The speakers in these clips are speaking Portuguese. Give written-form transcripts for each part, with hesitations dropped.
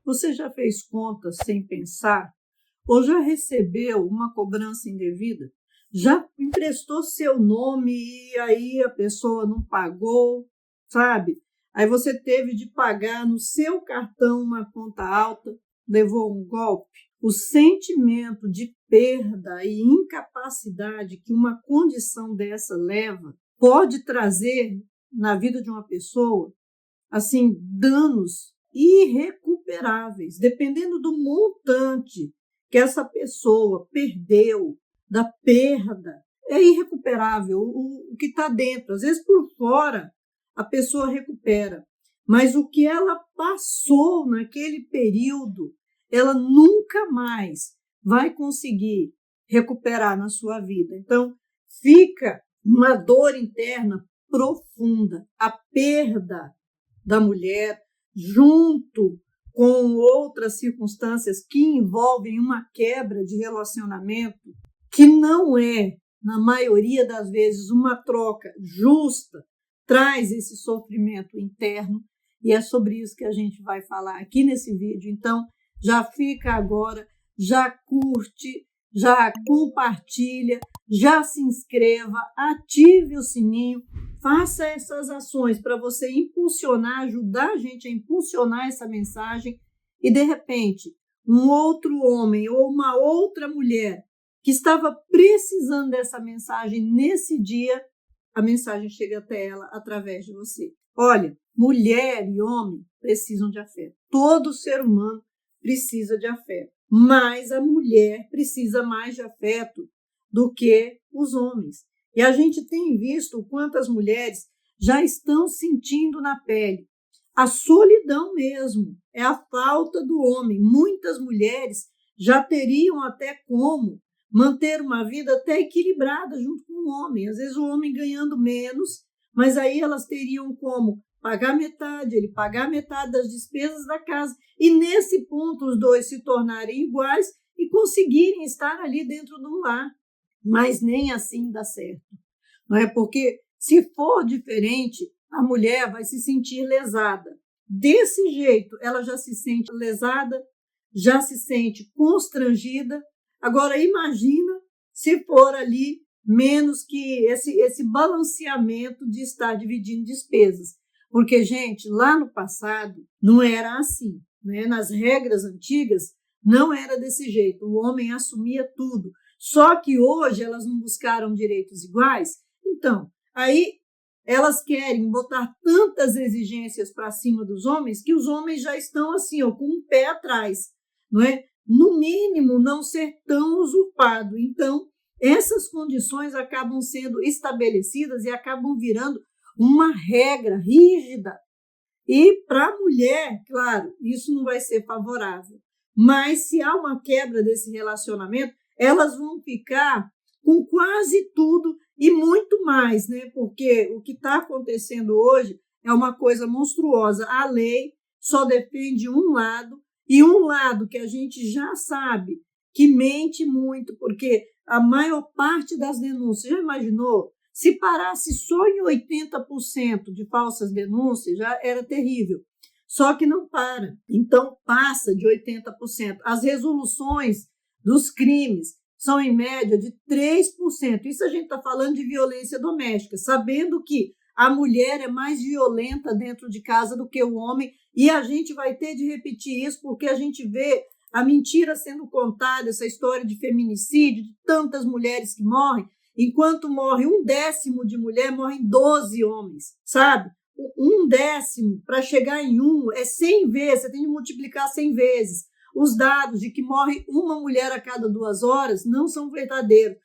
Você já fez contas sem pensar? Ou já recebeu uma cobrança indevida? Já emprestou seu nome e aí a pessoa não pagou, sabe? Aí você teve de pagar no seu cartão uma conta alta, levou um golpe. O sentimento de perda e incapacidade que uma condição dessa leva pode trazer na vida de uma pessoa, assim, danos irrecuperáveis, dependendo do montante que essa pessoa perdeu, da perda, é irrecuperável. O que está dentro, às vezes por fora, a pessoa recupera, mas o que ela passou naquele período, ela nunca mais vai conseguir recuperar na sua vida. Então, fica uma dor interna profunda, a perda da mulher, junto com outras circunstâncias que envolvem uma quebra de relacionamento, que não é, na maioria das vezes, uma troca justa, traz esse sofrimento interno, e é sobre isso que a gente vai falar aqui nesse vídeo. Então, já fica agora, já curte, já compartilha, já se inscreva, ative o sininho, faça essas ações para você impulsionar, ajudar a gente a impulsionar essa mensagem e, de repente, um outro homem ou uma outra mulher que estava precisando dessa mensagem nesse dia, a mensagem chega até ela através de você. Olha, mulher e homem precisam de afeto. Todo ser humano precisa de afeto, mas a mulher precisa mais de afeto do que os homens. E a gente tem visto quantas mulheres já estão sentindo na pele a solidão mesmo, é a falta do homem. Muitas mulheres já teriam até como manter uma vida até equilibrada junto com o homem. Às vezes o homem ganhando menos, mas aí elas teriam como pagar metade, ele pagar metade das despesas da casa. E nesse ponto os dois se tornarem iguais e conseguirem estar ali dentro de um lar. Mas nem assim dá certo, não é? Porque se for diferente, a mulher vai se sentir lesada. Desse jeito, ela já se sente lesada, já se sente constrangida. Agora, imagina se for ali menos que esse balanceamento de estar dividindo despesas. Porque, gente, lá no passado não era assim, né? Nas regras antigas não era desse jeito. O homem assumia tudo. Só que hoje elas não buscaram direitos iguais. Então, aí elas querem botar tantas exigências para cima dos homens que os homens já estão assim, ó, com um pé atrás, não é? No mínimo, não ser tão usurpado. Então, essas condições acabam sendo estabelecidas e acabam virando uma regra rígida. E para a mulher, claro, isso não vai ser favorável. Mas se há uma quebra desse relacionamento, elas vão ficar com quase tudo e muito mais, né? Porque o que está acontecendo hoje é uma coisa monstruosa. A lei só defende um lado, e um lado que a gente já sabe que mente muito, porque a maior parte das denúncias, já imaginou? Se parasse só em 80% de falsas denúncias, já era terrível. Só que não para. Então, passa de 80%. As resoluções dos crimes são, em média, de 3%. Isso a gente está falando de violência doméstica, sabendo que a mulher é mais violenta dentro de casa do que o homem, e a gente vai ter de repetir isso porque a gente vê a mentira sendo contada, essa história de feminicídio, de tantas mulheres que morrem. Enquanto morre 1/10 de mulher, morrem 12 homens, sabe? 1/10 para chegar em 1 é 100 vezes, você tem de multiplicar 100 vezes. Os dados de que morre uma mulher a cada 2 horas não são verdadeiros.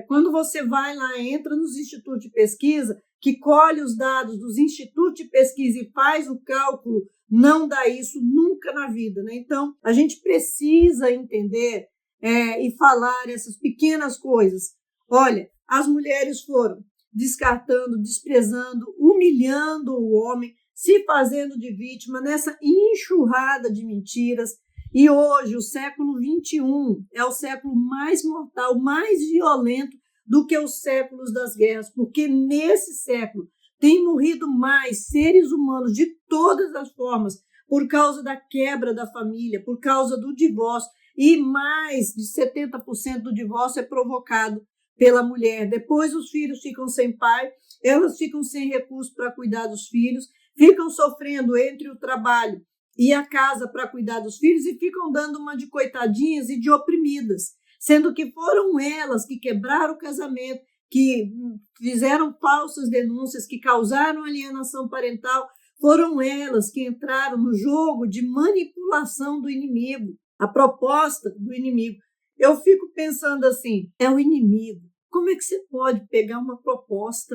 Quando você vai lá, entra nos institutos de pesquisa, que colhe os dados dos institutos de pesquisa e faz o cálculo, não dá isso nunca na vida, né? Então, a gente precisa entender e falar essas pequenas coisas. Olha, as mulheres foram descartando, desprezando, humilhando o homem, se fazendo de vítima nessa enxurrada de mentiras. E hoje, o século XXI é o século mais mortal, mais violento do que os séculos das guerras, porque nesse século tem morrido mais seres humanos de todas as formas por causa da quebra da família, por causa do divórcio. E mais de 70% do divórcio é provocado pela mulher. Depois os filhos ficam sem pai, elas ficam sem recursos para cuidar dos filhos, ficam sofrendo entre o trabalho e a casa para cuidar dos filhos e ficam dando uma de coitadinhas e de oprimidas, sendo que foram elas que quebraram o casamento, que fizeram falsas denúncias, que causaram alienação parental, foram elas que entraram no jogo de manipulação do inimigo, a proposta do inimigo. Eu fico pensando assim, é o inimigo. Como é que você pode pegar uma proposta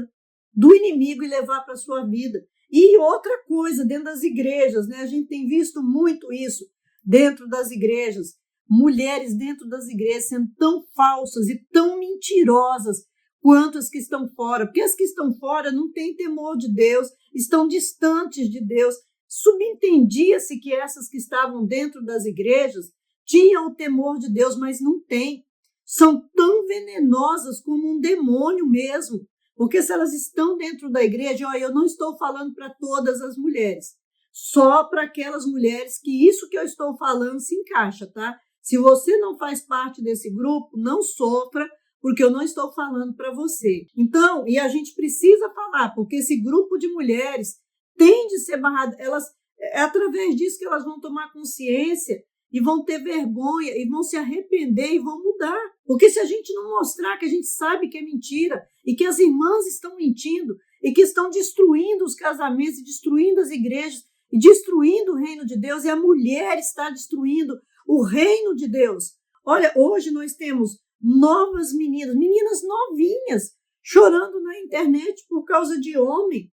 do inimigo e levar para a sua vida? E outra coisa, dentro das igrejas, né? A gente tem visto muito isso dentro das igrejas, mulheres dentro das igrejas sendo tão falsas e tão mentirosas quanto as que estão fora, porque as que estão fora não têm temor de Deus, estão distantes de Deus. Subentendia-se que essas que estavam dentro das igrejas tinham o temor de Deus, mas não têm. São tão venenosas como um demônio mesmo, porque se elas estão dentro da igreja, eu não estou falando para todas as mulheres, só para aquelas mulheres que isso que eu estou falando se encaixa, tá? Se você não faz parte desse grupo, não sofra, porque eu não estou falando para você. Então, e a gente precisa falar, porque esse grupo de mulheres tem de ser barrado. É através disso que elas vão tomar consciência e vão ter vergonha e vão se arrepender e vão mudar. Porque se a gente não mostrar que a gente sabe que é mentira e que as irmãs estão mentindo e que estão destruindo os casamentos, destruindo as igrejas e destruindo o reino de Deus, e a mulher está destruindo o reino de Deus. Olha, hoje nós temos novas meninas novinhas, chorando na internet por causa de homem.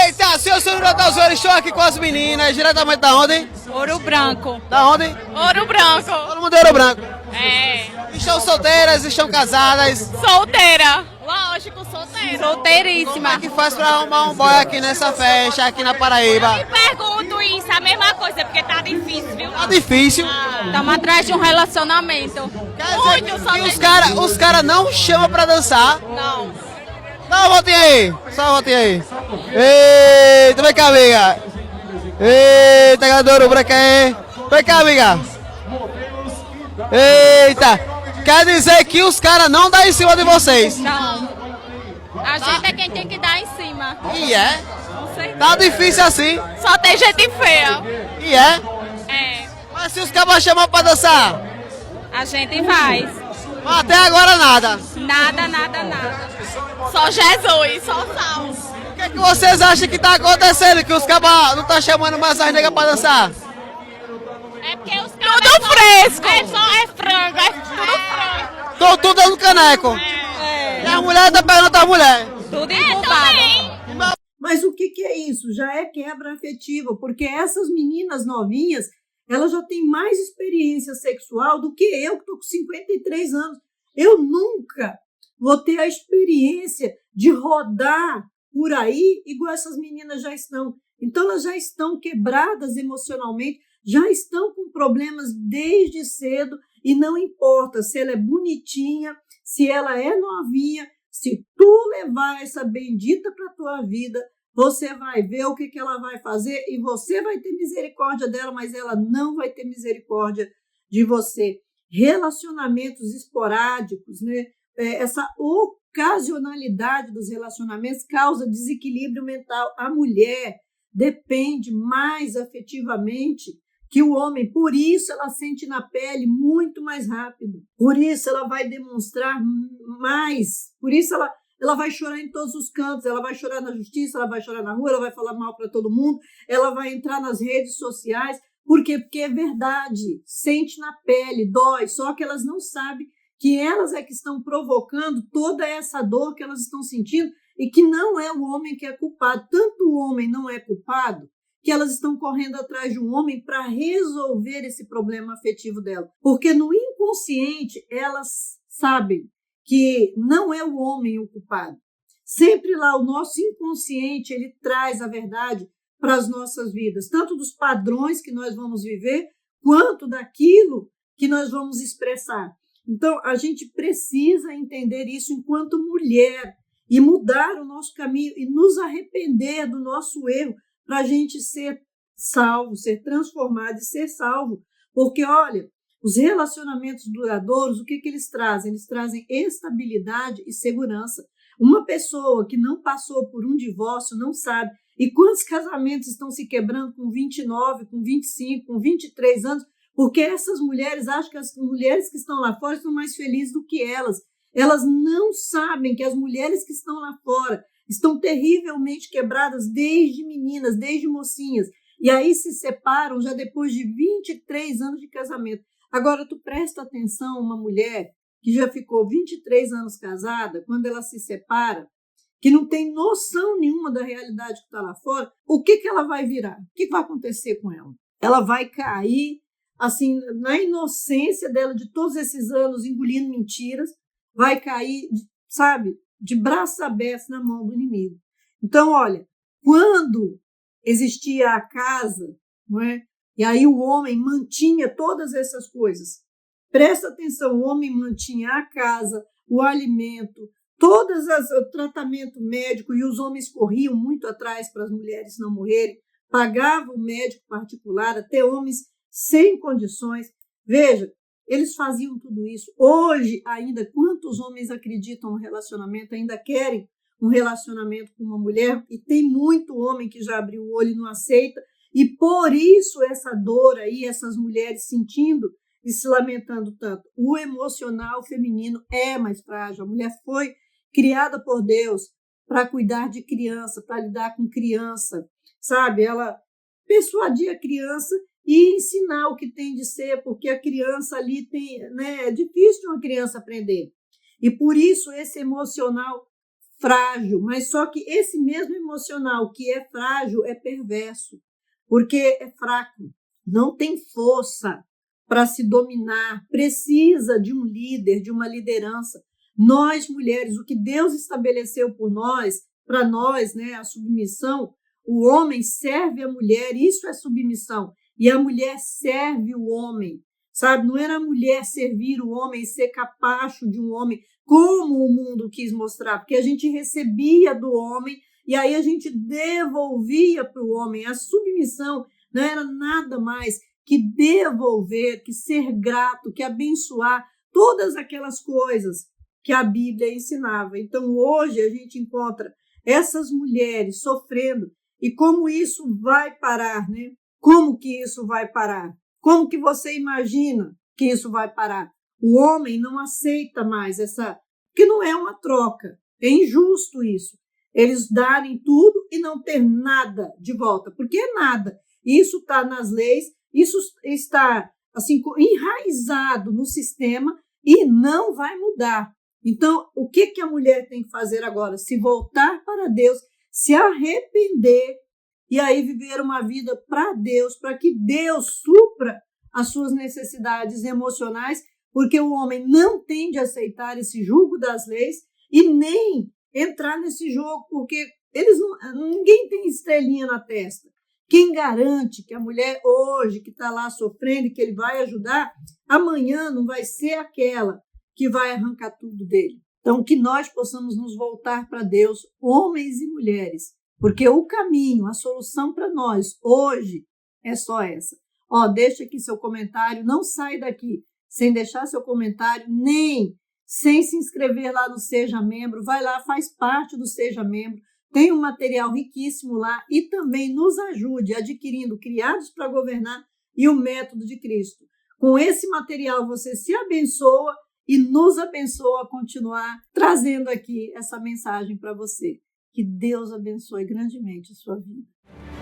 Eita, senhor Natalzora, estou aqui com as meninas, diretamente da onde? Ouro Branco. Da onde? Ouro Branco. Todo mundo é Ouro Branco. É. Estão solteiras, estão casadas. Solteira. Lógico, solteira. Solteiríssima. Como é que faz pra arrumar um boy aqui nessa festa, aqui na Paraíba? Eu pergunto isso, a mesma coisa, porque tá difícil, viu? Tá difícil. Estamos atrás de um relacionamento. Quer dizer que os cara não chamam pra dançar. Não. Dá uma voltinha aí, só uma voltinha aí. Eita, vem cá, amiga. Eita, galera branca aí. Vem cá, amiga. Eita, quer dizer que os caras não dão em cima de vocês. Não. A gente é quem tem que dar em cima. E é? Não sei. Tá difícil assim. Só tem gente feia. E é? É. Mas se os caras chamam pra dançar? A gente vai. Mas até agora nada. Nada, nada, nada. Só Jesus, só sal. O que é que vocês acham que tá acontecendo? Que os cabas não tá chamando mais as negras pra dançar? É porque os caras. Tudo fresco! É frango, é tudo frango. Tô tudo dando caneco. E a mulher tá pegando a mulher. Tudo incubado. Mas o que é isso? Já é quebra afetiva, porque essas meninas novinhas, elas já têm mais experiência sexual do que eu, que estou com 53 anos. Eu nunca vou ter a experiência de rodar por aí igual essas meninas já estão. Então, elas já estão quebradas emocionalmente, já estão com problemas desde cedo, e não importa se ela é bonitinha, se ela é novinha, se tu levar essa bendita para a tua vida, você vai ver o que ela vai fazer e você vai ter misericórdia dela, mas ela não vai ter misericórdia de você. Relacionamentos esporádicos, né? Essa ocasionalidade dos relacionamentos causa desequilíbrio mental. A mulher depende mais afetivamente que o homem, por isso ela sente na pele muito mais rápido, por isso ela vai demonstrar mais, por isso ela vai chorar em todos os cantos, ela vai chorar na justiça, ela vai chorar na rua, ela vai falar mal para todo mundo, ela vai entrar nas redes sociais. Por quê? Porque é verdade, sente na pele, dói, só que elas não sabem que elas é que estão provocando toda essa dor que elas estão sentindo e que não é o homem que é culpado. Tanto o homem não é culpado que elas estão correndo atrás de um homem para resolver esse problema afetivo dela. Porque no inconsciente elas sabem que não é o homem o culpado. Sempre lá o nosso inconsciente ele traz a verdade para as nossas vidas, tanto dos padrões que nós vamos viver, quanto daquilo que nós vamos expressar. Então, a gente precisa entender isso enquanto mulher e mudar o nosso caminho e nos arrepender do nosso erro para a gente ser salvo, ser transformado e ser salvo. Porque, olha, os relacionamentos duradouros, o que eles trazem? Eles trazem estabilidade e segurança. Uma pessoa que não passou por um divórcio não sabe. E quantos casamentos estão se quebrando com 29, com 25, com 23 anos? Porque essas mulheres acham que as mulheres que estão lá fora estão mais felizes do que elas. Elas não sabem que as mulheres que estão lá fora estão terrivelmente quebradas desde meninas, desde mocinhas. E aí se separam já depois de 23 anos de casamento. Agora, tu presta atenção, uma mulher que já ficou 23 anos casada, quando ela se separa, que não tem noção nenhuma da realidade que está lá fora, o que ela vai virar? O que vai acontecer com ela? Ela vai cair assim, na inocência dela de todos esses anos engolindo mentiras, vai cair, sabe, de braços abertos na mão do inimigo. Então, olha, quando existia a casa, não é? E aí o homem mantinha todas essas coisas. Presta atenção, o homem mantinha a casa, o alimento, o tratamento médico, e os homens corriam muito atrás para as mulheres não morrerem, pagavam médico particular, até homens sem condições. Veja, eles faziam tudo isso. Hoje, ainda, quantos homens acreditam no relacionamento, ainda querem um relacionamento com uma mulher? E tem muito homem que já abriu o olho e não aceita, e por isso essa dor aí, essas mulheres sentindo e se lamentando tanto. O emocional feminino é mais frágil. A mulher foi criada por Deus para cuidar de criança, para lidar com criança, sabe? Ela persuadir a criança e ensinar o que tem de ser, porque a criança ali tem, né? É difícil uma criança aprender. E por isso esse emocional frágil, mas só que esse mesmo emocional que é frágil é perverso, porque é fraco, não tem força para se dominar, precisa de um líder, de uma liderança. Nós, mulheres, o que Deus estabeleceu por nós, para nós, né, a submissão, o homem serve a mulher, isso é submissão, e a mulher serve o homem, sabe? Não era a mulher servir o homem e ser capacho de um homem, como o mundo quis mostrar, porque a gente recebia do homem e aí a gente devolvia para o homem. A submissão não era nada mais que devolver, que ser grato, que abençoar, todas aquelas coisas que a Bíblia ensinava. Então, hoje a gente encontra essas mulheres sofrendo. E como isso vai parar, né? Como que isso vai parar? Como que você imagina que isso vai parar? O homem não aceita mais que não é uma troca. É injusto isso. Eles darem tudo e não ter nada de volta, porque é nada. Isso está nas leis, isso está assim enraizado no sistema e não vai mudar. Então, o que a mulher tem que fazer agora? Se voltar para Deus, se arrepender e aí viver uma vida para Deus, para que Deus supra as suas necessidades emocionais, porque o homem não tem de aceitar esse jugo das leis e nem entrar nesse jogo, porque ninguém tem estrelinha na testa. Quem garante que a mulher hoje, que está lá sofrendo e que ele vai ajudar, amanhã não vai ser aquela que vai arrancar tudo dele. Então, que nós possamos nos voltar para Deus, homens e mulheres, porque o caminho, a solução para nós hoje é só essa. Deixa aqui seu comentário, não sai daqui sem deixar seu comentário, nem sem se inscrever lá no Seja Membro. Vai lá, faz parte do Seja Membro, tem um material riquíssimo lá e também nos ajude adquirindo Criados para Governar e o Método de Cristo. Com esse material você se abençoa e nos abençoa a continuar trazendo aqui essa mensagem para você. Que Deus abençoe grandemente a sua vida.